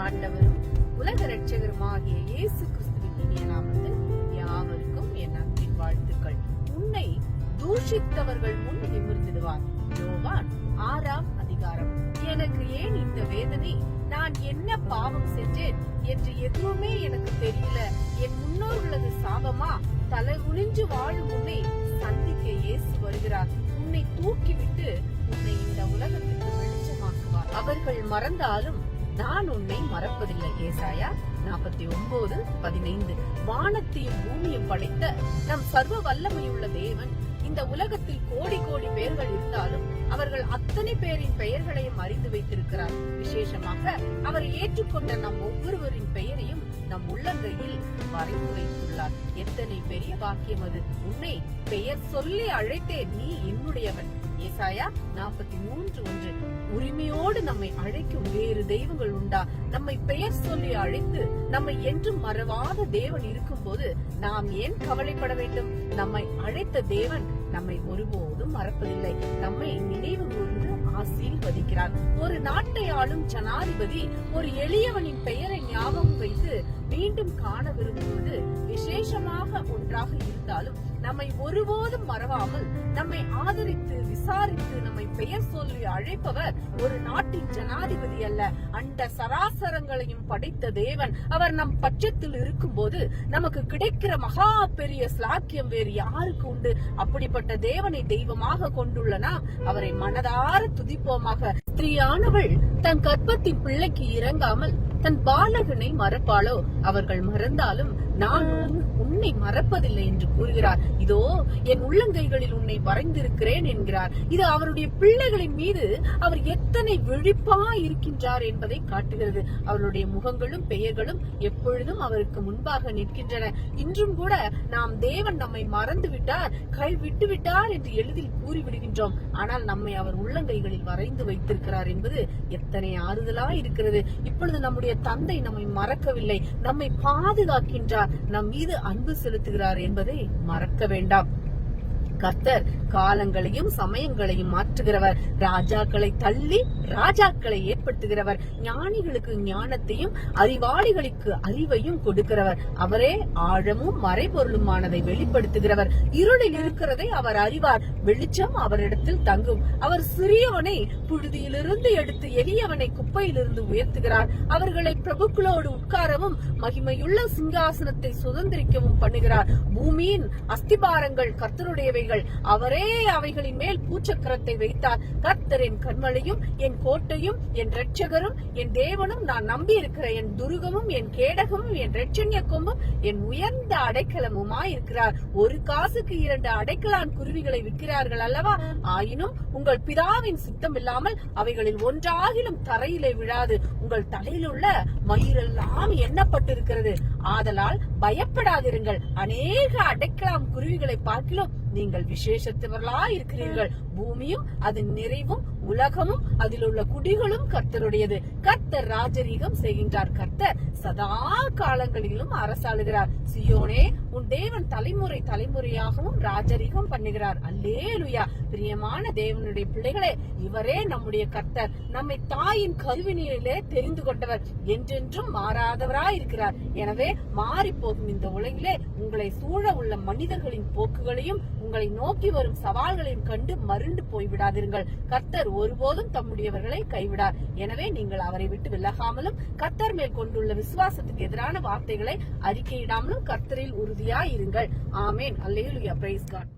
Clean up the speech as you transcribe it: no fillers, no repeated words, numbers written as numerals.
ஆண்டவரும் உலக இரட்சகருமாகிய இயேசு கிறிஸ்துவின் இனிய நாமத்தில் யாவருக்கும் என் அன்பின் வாழ்த்துக்கள். உன்னை தூஷித்தவர்கள் முன் நிமிர்ந்திடுவார். யோவான் 6ஆம் அதிகாரம். எனக்கு ஏன் இந்த வேதனை? நான் என்ன பாவம் செஞ்சேன் என்று எதுவுமே எனக்கு தெரியல. என் முன்னோர்களது சாபமா? தலை குனிஞ்சு வாழும் உன்னை சந்திக்க இயேசு வருகிறார். உன்னை தூக்கிவிட்டு உன்னை இந்த உலகத்துக்கு வெளிச்சமாக்குவார். அவர்கள் மறந்தாலும் நான் உன்னை மறப்பதில்லை. ஏசாயா 49:15. வானத்தையும் பூமியும் படைத்த நம் சர்வ வல்லமையுள்ள தேவன் இந்த உலகத்தில் கோடி கோடி பேர்கள் இருந்தாலும் அவர்கள் அத்தனை பேரின் பெயர்களையும் அறிந்து வைத்திருக்கிறார். விசேஷமாக அவர் ஏற்றுக்கொண்ட நம் ஒவ்வொருவரின் பெயரையும் நம் உள்ளங்கையில் வரைந்து வைத்துள்ளார். எத்தனை பெரிய பாக்கியம் அது! உன்னை பெயர் சொல்லி அழைத்தேன், நீ என்னுடையவன். ஏசாயா 43:1. உரிமையோடு நம்மை அழைக்கும் வேறு தெய்வங்கள் உண்டா? நம்மை பெயர் சொல்லி அழைத்து நம்மை என்றும் மறவாத தேவன் இருக்கும் போது நாம் ஏன் கவலைப்பட வேண்டும்? நம்மை அழைத்த தேவன் நம்மை ஒருபோதும் மறப்பதில்லை. நம்மை நினைவு கூர்ந்து ஆசீர்வதிக்கிறார். ஒரு நாட்டை ஆளும் ஜனாதிபதி ஒரு எளியவனின் பெயரை ஞாபகம் வைத்து மீண்டும் காண விரும்புவது விசேஷமாக ஒன்றாக இருந்தாலும் நம்மை ஒருபோதும் மறவாமல் நம்மை ஆதரித்து விசாரித்து நம்மை பெயர் சொல்லி அழைப்பவர் ஒரு நாட்டின் ஜனாதிபதி அல்ல, அண்ட சராசரங்களையும் படைத்த தேவன். அவர் நம் பட்சத்தில் இருக்கும் போது நமக்கு கிடைக்கிற மகா பெரிய ஸ்லாக்கியம் வேறு யாருக்கு உண்டு? அப்படிப்பட்ட தேவனை தெய்வமாக கொண்டுள்ளனா அவரை மனதார துதிப்போமாக. ஸ்திரீயானவள் தன் கர்ப்பத்தின் பிள்ளைக்கு இறங்காமல் தன் பாலகனை மறப்பாளோ? அவர்கள் மறந்தாலும் நான் உன்னை மறப்பதில்லை என்று கூறுகிறார். இதோ என் உள்ளங்கைகளில் உன்னை வரைந்திருக்கிறேன் என்கிறார். இது அவருடைய பிள்ளைகளின் மீது அவர் எத்தனை விழிப்பா இருக்கின்றார் என்பதை காட்டுகிறது. அவருடைய முகங்களும் பெயர்களும் எப்பொழுதும் அவருக்கு முன்பாக நிற்கின்றன. இன்றும் கூட நாம் தேவன் நம்மை மறந்து விட்டார், கை விட்டு விட்டார் என்று எளிதில் கூறிவிடுகின்றோம். ஆனால் நம்மை அவர் உள்ளங்கைகளில் வரைந்து வைத்திருக்கிறார் என்பது எத்தனை ஆறுதலா இருக்கிறது. இப்பொழுது நம்முடைய தந்தை நம்மை மறக்கவில்லை, நம்மை பாதுகாக்கின்றார், நம் மீது அன்பு செலுத்துகிறார் என்பதை மறக்க வேண்டாம். கர்த்தர் காலங்களையும் சமயங்களையும் மாற்றுகிறவர். ராஜாக்களை தள்ளி ராஜாக்களை ஏற்படுத்துகிறவர். ஞானிகளுக்கு ஞானத்தையும் அறிவாளிகளுக்கு அறிவையும் கொடுக்கிறவர். அவரே ஆழமும் மறைபொருளுமானதை வெளிப்படுத்துகிறவர். இருளில் இருக்கிறதை அவர் அறிவார், வெளிச்சம் அவரிடத்தில் தங்கும். அவர் சிறியவனை புழுதியிலிருந்து எடுத்து எளியவனை குப்பையிலிருந்து உயர்த்துகிறார். அவர்களை பிரபுக்களோடு உட்காரவும் மகிமையுள்ள சிங்காசனத்தை சுதந்திரிக்கவும் பண்ணுகிறார். பூமியின் அஸ்திபாரங்கள் கர்த்தருடையவை, அவரே அவைகளின் மேல் பூச்சக்கரத்தை வைத்தார். கர்த்தர் என் கண்மலையும் என் கோட்டையும் என் இரட்சகரும் என் தேவனும், நான் நம்பி இருக்கிற என் துருகமும் என் கேடகமும் என் இரட்சண்ய கொம்பும் என் உயர்ந்த அடைக்கலமுமாயிருக்கிறார். ஒரு காசுக்கு 2 அடைக்கலான் குருவிகளை விற்கிறார்கள் அல்லவா? ஆயினும் உங்கள் பிதாவின் சித்தம் இல்லாமல் அவைகளில் ஒன்றாகிலும் தரையிலே விழாது. உங்கள் தலையில் உள்ள மயிரெல்லாம் எண்ணப்பட்டிருக்கிறது. ஆதலால் பயப்படாதிருங்கள். அநேக அடைக்கலாம் குருவிகளை பார்க்கிலும் நீங்கள் விசேஷத்தவர்களா இருக்கிறீர்கள். பூமியும் அதன் நிறைவும் உலகமும் அதில் உள்ள குடிகளும் கர்த்தருடையது. கர்த்தர் ராஜரீகம் செய்கின்றார். கர்த்தர் சதா காலங்களிலும் அரசாளுகிறார். சியோனே, உன் தேவன் தலைமுறை தலைமுறையாகவும் ராஜரீகம் பண்ணுகிறார். அல்லேலூயா. பிரியமான தேவனுடைய பிள்ளைகளே, இவரே நம்முடைய கர்த்தர். நம்மை தாயின் கருவினிலே தெரிந்து கொண்டவர். என்றென்றும் மாறாதவராய் இருக்கிறார். எனவே மாறி போகும் இந்த உலகிலே உங்களை சூழ உள்ள மனிதர்களின் போக்குகளையும் உங்களை நோக்கி வரும் சவால்களையும் கண்டு மருண்டு போய்விடாதீர்கள். கர்த்தர் ஒருபோதும் தம்முடையவர்களை கைவிடார். எனவே நீங்கள் அவரை விட்டு விலகாமலும் கர்த்தர் மேல் கொண்டுள்ள விசுவாசத்துக்கு எதிரான வார்த்தைகளை அறிக்கையிடாமலும் கர்த்தரில் உறுதியாயிருங்கள். ஆமேன். அல்லேலூயா. Price God.